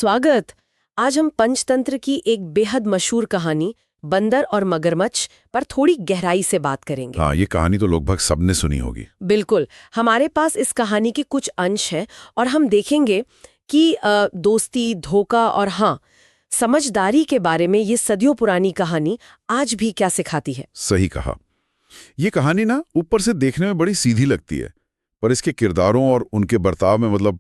स्वागत। आज हम पंचतंत्र की एक बेहद मशहूर कहानी बंदर और मगरमच्छ पर थोड़ी गहराई से बात करेंगे। हाँ, ये कहानी तो लगभग सबने सुनी होगी। बिल्कुल, हमारे पास इस कहानी के कुछ अंश हैं और हम देखेंगे कि दोस्ती, धोखा और हाँ, समझदारी के बारे में ये सदियों पुरानी कहानी आज भी क्या सिखाती है। सही कहा। ये कहानी ना ऊपर से देखने में बड़ी सीधी लगती है, पर इसके किरदारों और उनके बर्ताव में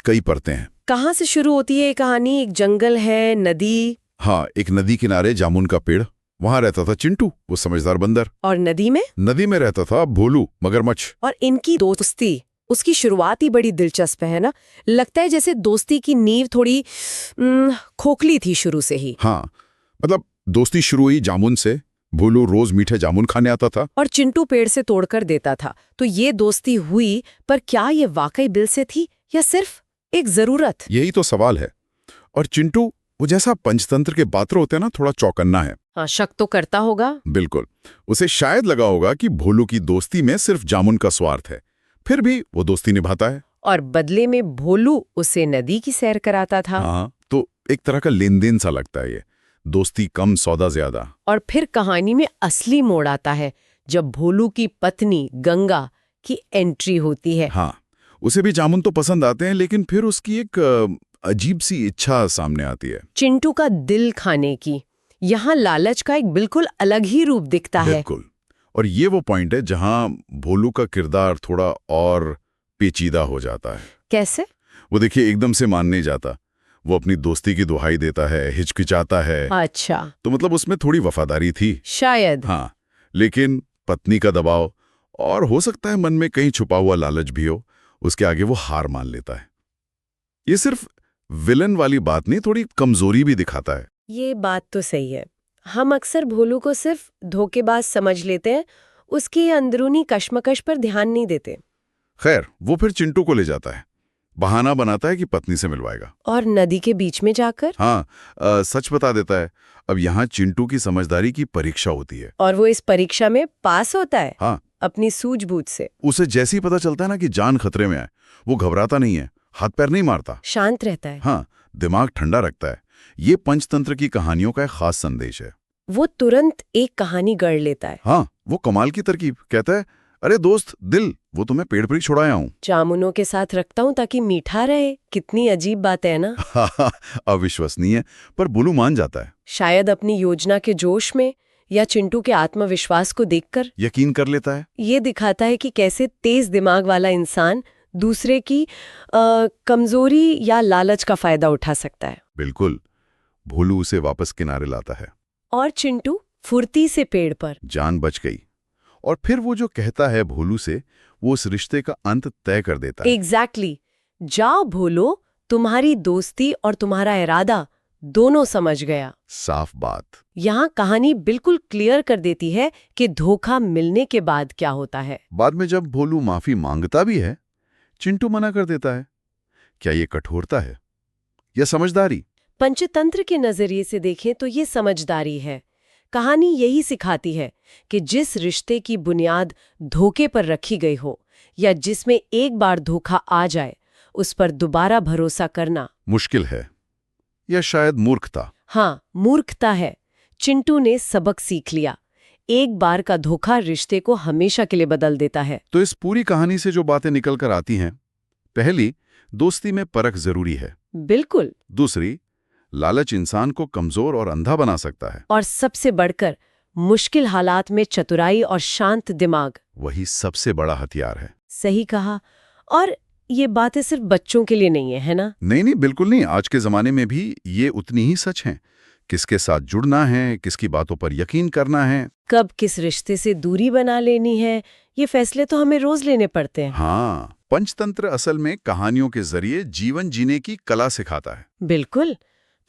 कई परतें हैं। कहाँ से शुरू होती है ये कहानी? एक जंगल है, नदी। हाँ, एक नदी किनारे जामुन का पेड़, वहां रहता था चिंटू, वो समझदार बंदर। और नदी में रहता था भोलू, मगरमच्छ। और इनकी दोस्ती, उसकी शुरुआत ही बड़ी दिलचस्प है ना। लगता है जैसे दोस्ती की नींव थोड़ी खोखली थी शुरू से ही। हाँ, दोस्ती शुरू हुई जामुन से। भोलू रोज मीठे जामुन खाने आता था और चिंटू पेड़ से तोड़कर देता था। तो ये दोस्ती हुई, पर क्या ये वाकई दिल से थी या सिर्फ एक जरूरत? यही तो सवाल है। और चिंटू वो जैसा पंचतंत्र के पात्र होते हैं ना, थोड़ा चौकन्ना है। हाँ, शक तो करता होगा। बिल्कुल। उसे शायद लगा होगा कि भोलू की दोस्ती में सिर्फ जामुन का स्वार्थ है, फिर भी वो दोस्ती निभाता है। और बदले में भोलू उसे नदी की सैर कराता था। हाँ, तो एक तरह का लेन देन सा लगता है ये, दोस्ती कम सौदा ज्यादा। और फिर कहानी में असली मोड़ आता है जब भोलू की पत्नी गंगा की एंट्री होती है। हाँ, उसे भी जामुन तो पसंद आते हैं, लेकिन फिर उसकी एक अजीब सी इच्छा सामने आती है, चिंटू का दिल खाने की। यहाँ लालच का एक बिल्कुल अलग ही रूप दिखता है। बिल्कुल। और ये वो पॉइंट है जहां भोलू का किरदार थोड़ा और पेचीदा हो जाता है। कैसे? वो देखिए, एकदम से मान नहीं जाता। वो अपनी दोस्ती की दुहाई देता है, हिचकिचाता है। अच्छा, तो उसमें थोड़ी वफादारी थी शायद। हाँ, लेकिन पत्नी का दबाव और हो सकता है मन में कहीं छुपा हुआ लालच भी हो, उसके आगे वो हार मान लेता है। ये सिर्फ विलन वाली बात नहीं, थोड़ी कमजोरी भी दिखाता है। ये बात तो सही है। हम अक्सर भोलू को सिर्फ धोखेबाज समझ लेते हैं, उसकी अंदरूनी कश्मकश पर ध्यान नहीं देते। खैर, वो फिर चिंटू को ले जाता है, बहाना बनाता है कि पत्नी से मिलवाएगा। और नदी के बीच में जाकर हाँ, सच बता देता है। अब यहाँ चिंटू की समझदारी की परीक्षा होती है। और वो इस परीक्षा में पास होता है। हाँ, अपनी सूझबूझ से। उसे जैसे ही पता चलता है ना कि जान खतरे में है, वो घबराता नहीं है, हाथ पैर नहीं मारता, शांत रहता है। हाँ, दिमाग ठंडा रखता है। ये पंचतंत्र की कहानियों का एक खास संदेश है। वो तुरंत एक कहानी गढ़ लेता है। हाँ, वो कमाल की तरकीब। कहता है, अरे दोस्त दिल, वो तुम्हें पेड़ पर ही छुड़ाया हूँ, जामुनों के साथ रखता हूँ ताकि मीठा रहे। कितनी अजीब बात है ना। अविश्वसनीय, पर बुलू मान जाता है। शायद अपनी योजना के जोश में या चिंटू के आत्मविश्वास को देखकर यकीन कर लेता है। ये दिखाता है कि कैसे तेज दिमाग वाला इंसान दूसरे की कमजोरी या लालच का फायदा उठा सकता है। बिल्कुल। भोलू उसे वापस किनारे लाता है और चिंटू फुर्ती से पेड़ पर। जान बच गई। और फिर वो जो कहता है भोलू से, वो उस रिश्ते का अंत तय कर देता है। एग्जैक्टली। जाओ भोलो, तुम्हारी दोस्ती और तुम्हारा इरादा दोनों समझ गया। साफ बात। यहाँ कहानी बिल्कुल क्लियर कर देती है कि धोखा मिलने के बाद क्या होता है। बाद में जब भोलू माफी मांगता भी है, चिंटू मना कर देता है। क्या ये कठोरता है या समझदारी? पंचतंत्र के नजरिए से देखें तो ये समझदारी है। कहानी यही सिखाती है कि जिस रिश्ते की बुनियाद धोखे पर रखी गई हो या जिसमें एक बार धोखा आ जाए, उस पर दोबारा भरोसा करना मुश्किल है या शायद मूर्खता। हाँ, मूर्खता है। चिंटू ने सबक सीख लिया। एक बार का धोखा रिश्ते को हमेशा के लिए बदल देता है। तो इस पूरी कहानी से जो बातें निकल कर आती हैं, पहली, दोस्ती में परख जरूरी है। बिल्कुल। दूसरी, लालच इंसान को कमजोर और अंधा बना सकता है। और सबसे बढ़कर, मुश्किल हालात में चतुराई और शांत दिमाग, वही सबसे बड़ा हथियार है। सही कहा। और ये बातें सिर्फ बच्चों के लिए नहीं है ना? नहीं, बिल्कुल नहीं। आज के जमाने में भी ये उतनी ही सच है। किसके साथ जुड़ना है, किसकी बातों पर यकीन करना है, कब किस रिश्ते से दूरी बना लेनी है, ये फैसले तो हमें रोज लेने पड़ते हैं। हाँ, पंचतंत्र असल में कहानियों के जरिए जीवन जीने की कला सिखाता है। बिल्कुल।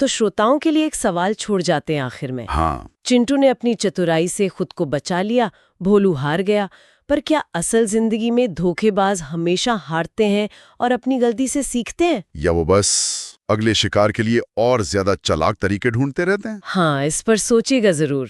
तो श्रोताओं के लिए एक सवाल छोड़ जाते हैं आखिर में। हाँ, चिंटू ने अपनी चतुराई से खुद को बचा लिया, भोलू हार गया, पर क्या असल जिंदगी में धोखेबाज हमेशा हारते हैं और अपनी गलती से सीखते हैं, या वो बस अगले शिकार के लिए और ज्यादा चालाक तरीके ढूंढते रहते हैं? हाँ, इस पर सोचिएगा जरूर।